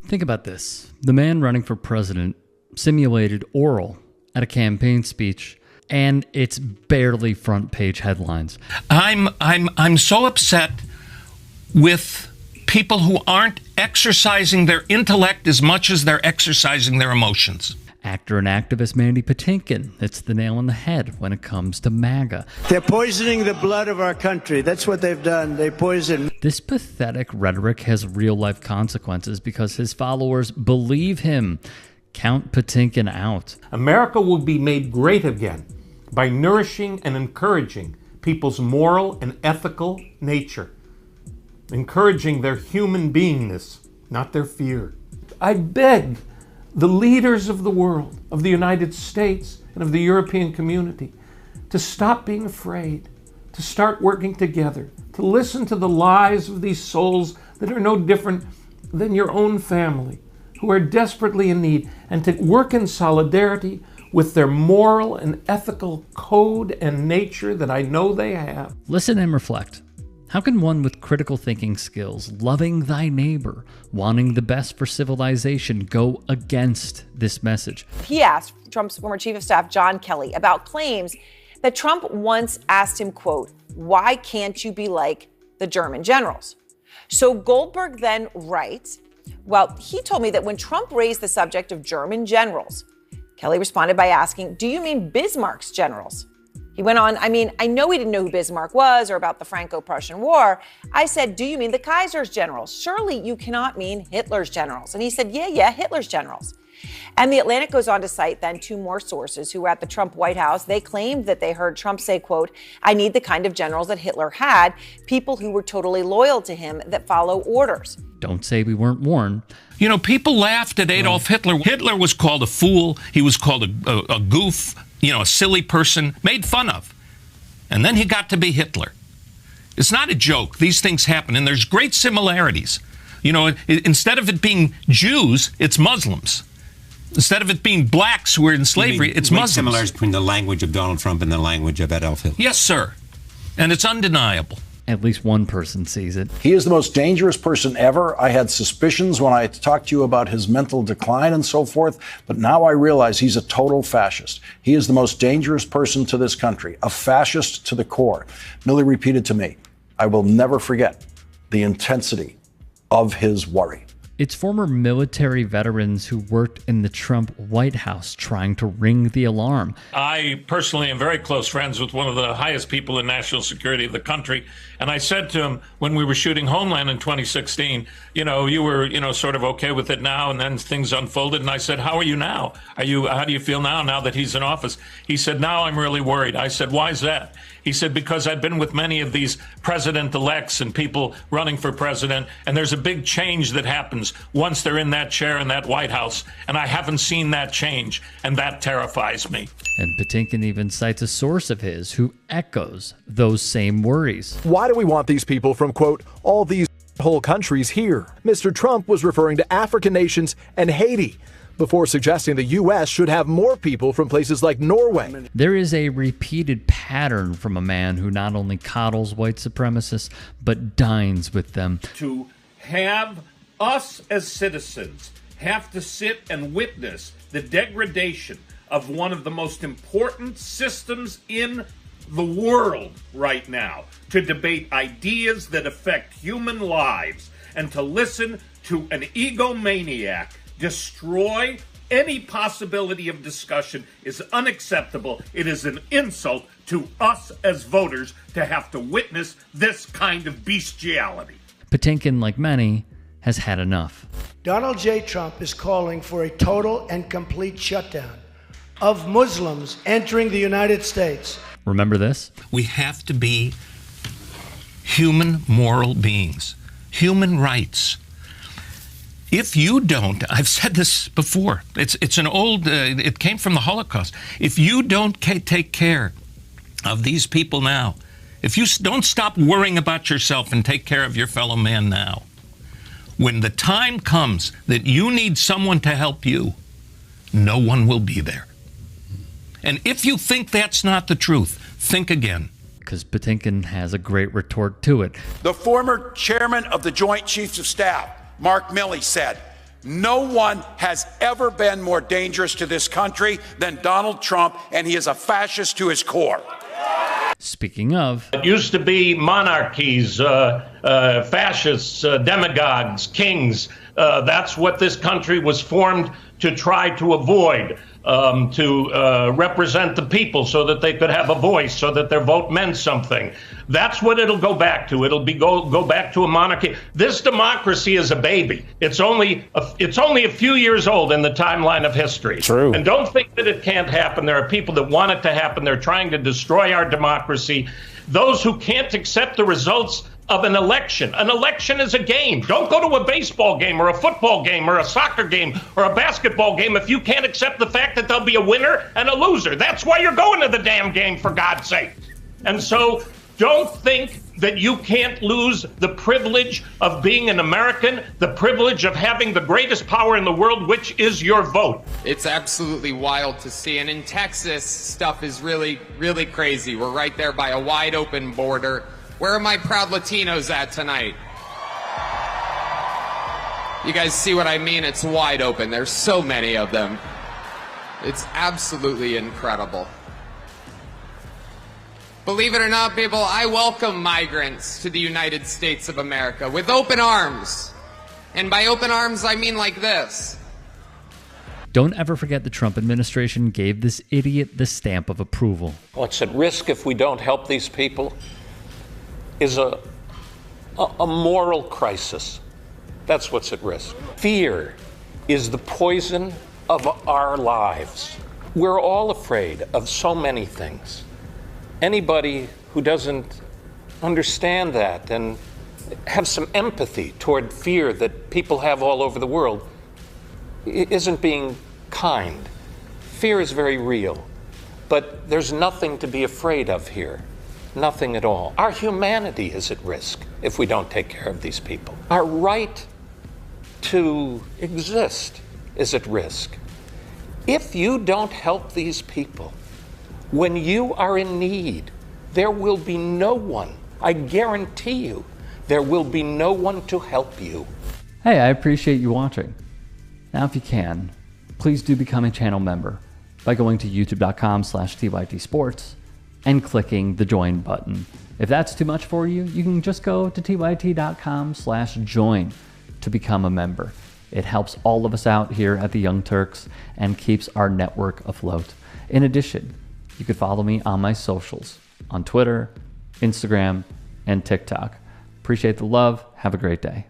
Think about this. The man running for president simulated oral at a campaign speech, and it's barely front page headlines. I'm so upset with people who aren't exercising their intellect as much as they're exercising their emotions. Actor and activist Mandy Patinkin hits the nail on the head when it comes to MAGA. They're poisoning the blood of our country. That's what they've done. They poison. This pathetic rhetoric has real-life consequences because his followers believe him. Count Patinkin out. America will be made great again by nourishing and encouraging people's moral and ethical nature, encouraging their human beingness, not their fear. I beg the leaders of the world, of the United States and of the European community, to stop being afraid, to start working together, to listen to the lies of these souls that are no different than your own family, who are desperately in need, and to work in solidarity with their moral and ethical code and nature that I know they have. Listen and reflect. How can one with critical thinking skills, loving thy neighbor, wanting the best for civilization, go against this message? He asked Trump's former chief of staff, John Kelly, about claims that Trump once asked him, quote, "Why can't you be like the German generals?" So Goldberg then writes, well, he told me that when Trump raised the subject of German generals, Kelly responded by asking, "Do you mean Bismarck's generals?" He went on, I know he didn't know who Bismarck was or about the Franco-Prussian War. I said, "Do you mean the Kaiser's generals? Surely you cannot mean Hitler's generals." And he said, yeah, Hitler's generals. And The Atlantic goes on to cite then two more sources who were at the Trump White House. They claimed that they heard Trump say, quote, "I need the kind of generals that Hitler had, people who were totally loyal to him that follow orders." Don't say we weren't warned. You know, people laughed at Adolf Hitler. Hitler was called a fool. He was called a goof, a silly person, made fun of. And then he got to be Hitler. It's not a joke. These things happen, and there's great similarities. Instead of it being Jews, it's Muslims. Instead of it being blacks who were in slavery, it's Muslims. Similarities between the language of Donald Trump and the language of Adolf Hitler. Yes, sir. And it's undeniable. At least one person sees it. He is the most dangerous person ever. I had suspicions when I talked to you about his mental decline and so forth, but now I realize he's a total fascist. He is the most dangerous person to this country, a fascist to the core. Milley repeated to me, I will never forget the intensity of his worry. It's former military veterans who worked in the Trump White House trying to ring the alarm. I personally am very close friends with one of the highest people in national security of the country. And I said to him when we were shooting Homeland in 2016, you were, sort of okay with it now. And then things unfolded. And I said, how are you now? How do you feel now that he's in office? He said, now I'm really worried. I said, why is that? He said, because I've been with many of these president-elects and people running for president, and there's a big change that happens once they're in that chair in that White House, and I haven't seen that change, and that terrifies me. And Patinkin even cites a source of his who echoes those same worries. Why do we want these people from, quote, all these whole countries here? Mr. Trump was referring to African nations and Haiti, before suggesting the U.S. should have more people from places like Norway. There is a repeated pattern from a man who not only coddles white supremacists, but dines with them. To have us as citizens have to sit and witness the degradation of one of the most important systems in the world right now, to debate ideas that affect human lives, and to listen to an egomaniac destroy any possibility of discussion is unacceptable. It is an insult to us as voters to have to witness this kind of bestiality. Patinkin, like many, has had enough. Donald J. Trump is calling for a total and complete shutdown of Muslims entering the United States. Remember this? We have to be human moral beings, human rights. If you don't, I've said this before, it's an old, it came from the Holocaust. If you don't take care of these people now, if you don't stop worrying about yourself and take care of your fellow man now, when the time comes that you need someone to help you, no one will be there. And if you think that's not the truth, think again. Because Patinkin has a great retort to it. The former chairman of the Joint Chiefs of Staff, Mark Milley, said, No one has ever been more dangerous to this country than Donald Trump, and he is a fascist to his core. Speaking of, it used to be monarchies, fascists, demagogues, kings. That's what this country was formed to try to avoid, to represent the people so that they could have a voice, so that their vote meant something. That's what it'll go back to. It'll be go back to a monarchy. This democracy is a baby. It's only a few years old in the timeline of history. True. And don't think that it can't happen. There are people that want it to happen. They're trying to destroy our democracy. Those who can't accept the results of an election. An election is a game. Don't go to a baseball game or a football game or a soccer game or a basketball game if you can't accept the fact that there'll be a winner and a loser. That's why you're going to the damn game, for God's sake. And so don't think that you can't lose the privilege of being an American, the privilege of having the greatest power in the world, which is your vote. It's absolutely wild to see. And in Texas, stuff is really, really crazy. We're right there by a wide open border. Where are my proud Latinos at tonight? You guys see what I mean? It's wide open. There's so many of them. It's absolutely incredible. Believe it or not, people, I welcome migrants to the United States of America with open arms. And by open arms, I mean like this. Don't ever forget the Trump administration gave this idiot the stamp of approval. What's at risk if we don't help these people is a moral crisis. That's what's at risk. Fear is the poison of our lives. We're all afraid of so many things. Anybody who doesn't understand that and have some empathy toward fear that people have all over the world isn't being kind. Fear is very real, but there's nothing to be afraid of here. Nothing at all. Our humanity is at risk if we don't take care of these people. Our right to exist is at risk. If you don't help these people, when you are in need, there will be no one. I guarantee you, there will be no one to help you. Hey, I appreciate you watching. Now, if you can, please do become a channel member by going to youtube.com/tytsports and clicking the join button. If that's too much for you, you can just go to tyt.com/join to become a member. It helps all of us out here at the Young Turks and keeps our network afloat. In addition, you could follow me on my socials on Twitter, Instagram, and TikTok. Appreciate the love. Have a great day.